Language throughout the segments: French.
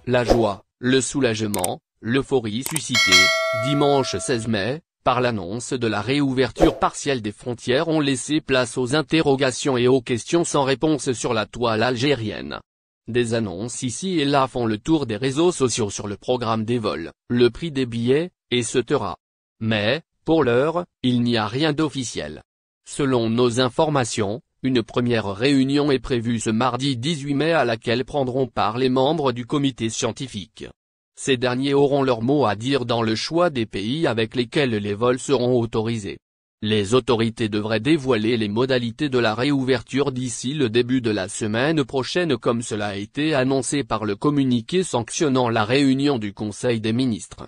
La joie, le soulagement, l'euphorie suscitée, dimanche 16 mai, par l'annonce de la réouverture partielle des frontières ont laissé place aux interrogations et aux questions sans réponse sur la toile algérienne. Des annonces ici et là font le tour des réseaux sociaux sur le programme des vols, le prix des billets, etc. Mais, pour l'heure, il n'y a rien d'officiel. Selon nos informations, une première réunion est prévue ce mardi 18 mai à laquelle prendront part les membres du comité scientifique. Ces derniers auront leur mot à dire dans le choix des pays avec lesquels les vols seront autorisés. Les autorités devraient dévoiler les modalités de la réouverture d'ici le début de la semaine prochaine comme cela a été annoncé par le communiqué sanctionnant la réunion du Conseil des ministres.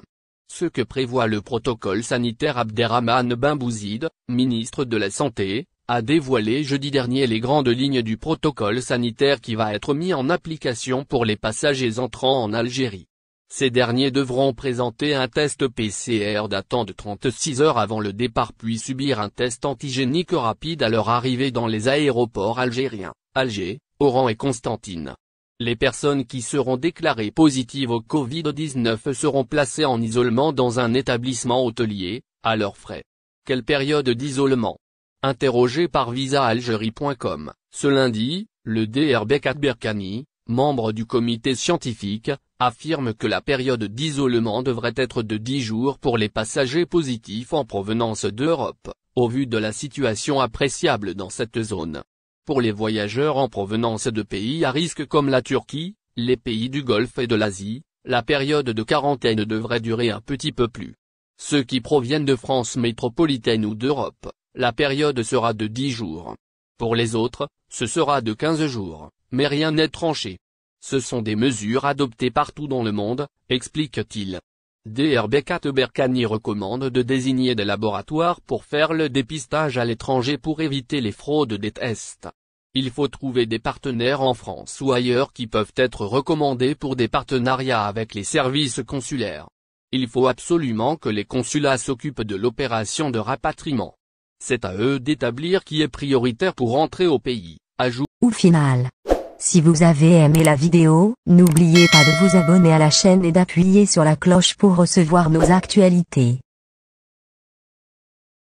Ce que prévoit le protocole sanitaire. Abderrahmane Ben Bouzid, ministre de la Santé, a dévoilé jeudi dernier les grandes lignes du protocole sanitaire qui va être mis en application pour les passagers entrant en Algérie. Ces derniers devront présenter un test PCR datant de 36 heures avant le départ puis subir un test antigénique rapide à leur arrivée dans les aéroports algériens, Alger, Oran et Constantine. Les personnes qui seront déclarées positives au Covid-19 seront placées en isolement dans un établissement hôtelier, à leurs frais. Quelle période d'isolement? Interrogé par visaalgérie.com, ce lundi, le Dr Bekat Berkani, membre du comité scientifique, affirme que la période d'isolement devrait être de 10 jours pour les passagers positifs en provenance d'Europe, au vu de la situation appréciable dans cette zone. Pour les voyageurs en provenance de pays à risque comme la Turquie, les pays du Golfe et de l'Asie, la période de quarantaine devrait durer un petit peu plus. Ceux qui proviennent de France métropolitaine ou d'Europe, la période sera de 10 jours. Pour les autres, ce sera de 15 jours, mais rien n'est tranché. Ce sont des mesures adoptées partout dans le monde, explique-t-il. Dr Bekat Berkani recommande de désigner des laboratoires pour faire le dépistage à l'étranger pour éviter les fraudes des tests. Il faut trouver des partenaires en France ou ailleurs qui peuvent être recommandés pour des partenariats avec les services consulaires. Il faut absolument que les consulats s'occupent de l'opération de rapatriement. C'est à eux d'établir qui est prioritaire pour entrer au pays, ajoute. Au final. Si vous avez aimé la vidéo, n'oubliez pas de vous abonner à la chaîne et d'appuyer sur la cloche pour recevoir nos actualités.